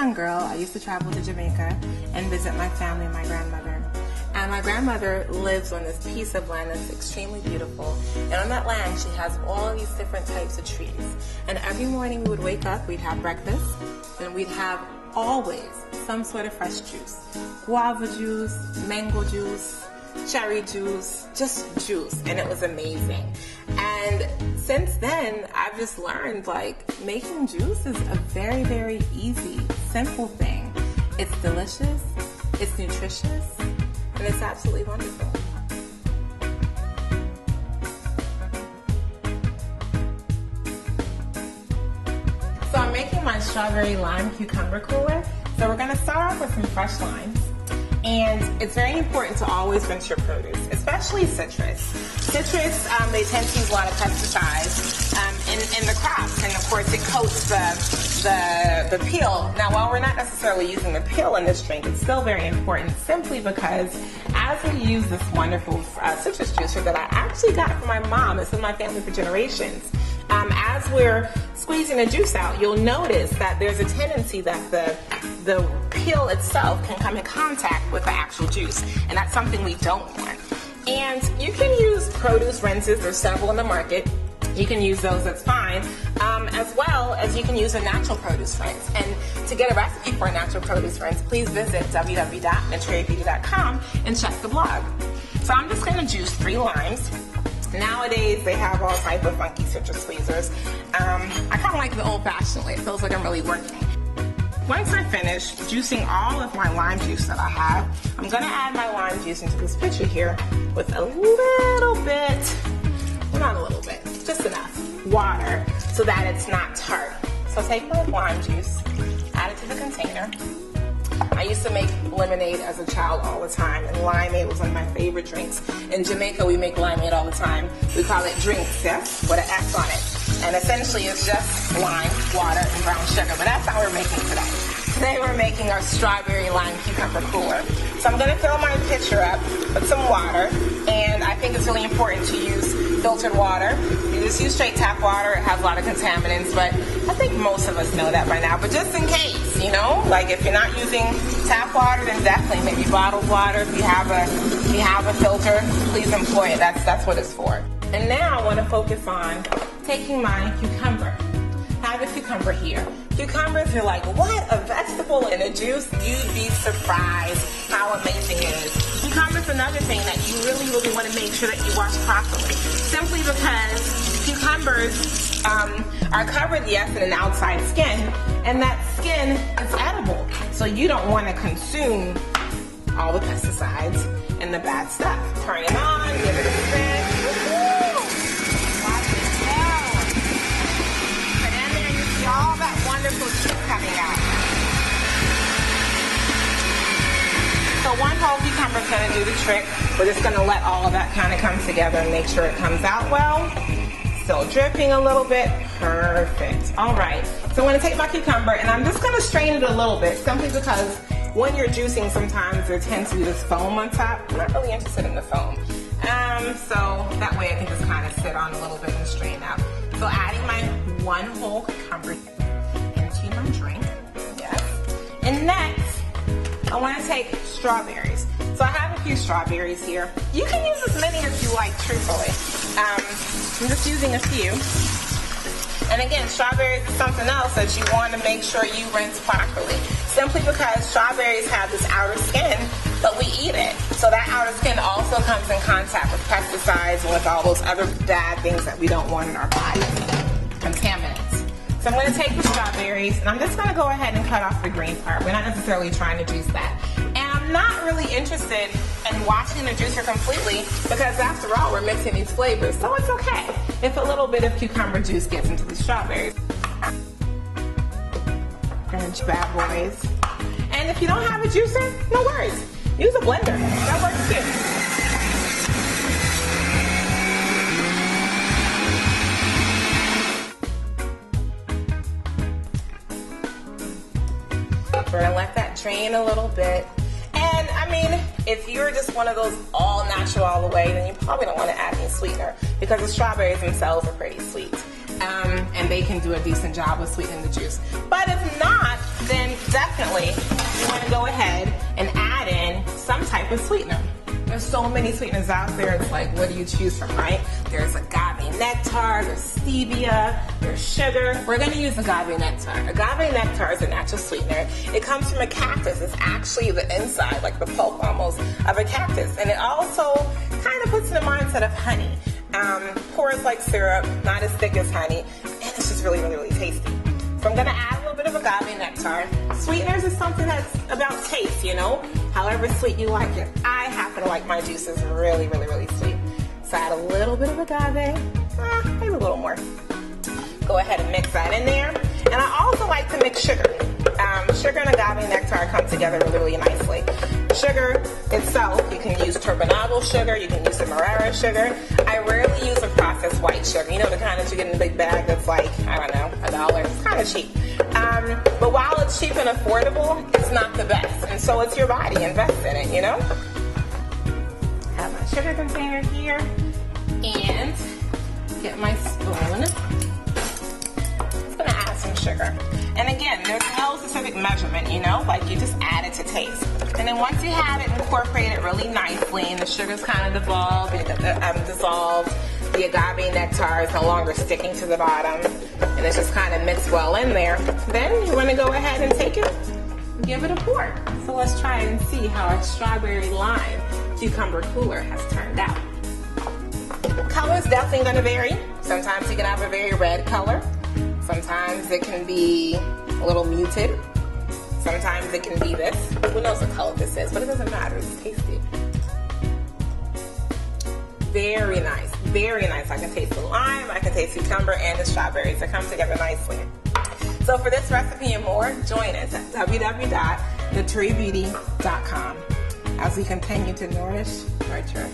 young girl, I used to travel to Jamaica and visit my family and my grandmother. And my grandmother lives on this piece of land that's extremely beautiful. And on that land, she has all these different types of trees. And every morning we would wake up, we'd have breakfast, and we'd have always some sort of fresh juice. Guava juice, mango juice, cherry juice, just juice. And it was amazing. And since then, I've just learned, like, making juice is a very, very easy, simple thing. It's delicious, it's nutritious, and it's absolutely wonderful. So I'm making my strawberry lime cucumber cooler. So we're gonna start off with some fresh limes. And it's very important to always rinse your produce, especially citrus. Citrus, they tend to use a lot of pesticides in the crops, and of course it coats the peel. Now, while we're not necessarily using the peel in this drink, it's still very important simply because as we use this wonderful citrus juicer that I actually got from my mom, it's in my family for generations, as we're squeezing the juice out, you'll notice that there's a tendency that the peel itself can come in contact with the actual juice, and that's something we don't want. And you can use produce rinses. There's several in the market. You can use those, that's fine, as well as you can use a natural produce rinse. And to get a recipe for a natural produce rinse, please visit www.naturiabeauty.com and check the blog. So I'm just going to juice 3 limes. Nowadays, they have all type of funky citrus squeezers. I kind of like the old-fashioned way. It feels like I'm really working. Once I finish juicing all of my lime juice that I have, I'm going to add my lime juice into this pitcher here with a little bit, well, not a little bit, just enough water so that it's not tart. So take my lime juice, add it to the container. I used to make lemonade as a child all the time, and limeade was one of my favorite drinks. In Jamaica, we make limeade all the time. We call it drinks, yes, with an S on it. And essentially, it's just lime, water, and brown sugar. But that's how we're making today. Today, we're making our strawberry lime cucumber cooler. So I'm going to fill my pitcher up with some water, and I think it's really important to use filtered water. You just use straight tap water. It has a lot of contaminants, but I think most of us know that by now. But just in case, you know, like if you're not using tap water, then definitely maybe bottled water. If you have a filter, please employ it. That's what it's for. And now I want to focus on taking my cucumber. I have a cucumber here. Cucumbers, you're like, what? A vegetable in a juice? You'd be surprised how amazing it is. Cucumber's another thing that you really, really want to make sure that you wash properly. Simply because cucumbers are covered, yes, in an outside skin, and that skin is edible. So you don't want to consume all the pesticides and the bad stuff. Turn it on, give it a spin. All that wonderful juice coming out. So one whole cucumber is going to do the trick. We're just going to let all of that kind of come together and make sure it comes out well. Still dripping a little bit. Perfect. All right. So I'm going to take my cucumber and I'm just going to strain it a little bit, simply because when you're juicing, sometimes there tends to be this foam on top. I'm not really interested in the foam. So that way I can just kind of sit on a little bit and strain out. So adding my one whole cucumber into my drink, yes. And next, I want to take strawberries. So I have a few strawberries here. You can use as many as you like, truthfully. I'm just using a few. And again, strawberries is something else that you want to make sure you rinse properly. Simply because strawberries have this outer skin, but we eat it. So that outer skin also comes in contact with pesticides and with all those other bad things that we don't want in our bodies. Contaminants. So I'm going to take the strawberries and I'm just going to go ahead and cut off the green part. We're not necessarily trying to juice that. And I'm not really interested in washing the juicer completely because after all, we're mixing these flavors. So it's okay if a little bit of cucumber juice gets into the strawberries. Bad boys. And if you don't have a juicer, no worries. Use a blender. That works too. We're gonna let that drain a little bit. And I mean, if you're just one of those all natural all the way, then you probably don't want to add any sweetener because the strawberries themselves are pretty sweet. and they can do a decent job of sweetening the juice. But if not, then definitely you want to go ahead and add in some type of sweetener. There's so many sweeteners out there, it's like, what do you choose from, right? There's agave nectar, there's stevia, there's sugar. We're gonna use agave nectar. Agave nectar is a natural sweetener. It comes from a cactus. It's actually the inside, like the pulp almost, of a cactus. And it also kind of puts in the mindset of honey. Pours like syrup, not as thick as honey, and it's just really, really, really tasty. So I'm gonna add a little bit of agave nectar. Sweeteners is something that's about taste, you know? However sweet you like it. I happen to like my juices really, really, really sweet. So add a little bit of agave, maybe a little more. Go ahead and mix that in there. And I also like to mix sugar. Sugar and agave nectar come together really, really nicely. Sugar itself, you can use turbinado sugar, you can use demerara sugar. I rarely use a processed white sugar. You know, the kind that you get in a big bag that's like, I don't know, $1. It's kind of cheap. But while it's cheap and affordable, it's not the best. And so it's your body. Invest in it, you know? Have my sugar container here. And get my spoon. Just gonna add some sugar. And again, there's no specific measurement, you know, like you just add it to taste. And then once you have it incorporated really nicely and the sugar's kind of dissolved, the agave nectar is no longer sticking to the bottom, and it's just kind of mixed well in there, then you want to go ahead and take it and give it a pour. So let's try and see how our strawberry lime cucumber cooler has turned out. Color is definitely going to vary. Sometimes you can have a very red color. Sometimes it can be a little muted. Sometimes it can be this. Who knows what color this is, but it doesn't matter. It's tasty. Very nice. Very nice. I can taste the lime, I can taste the cucumber, and the strawberries. They come together nicely. So for this recipe and more, join us at www.thetreebeauty.com as we continue to nourish, nurture,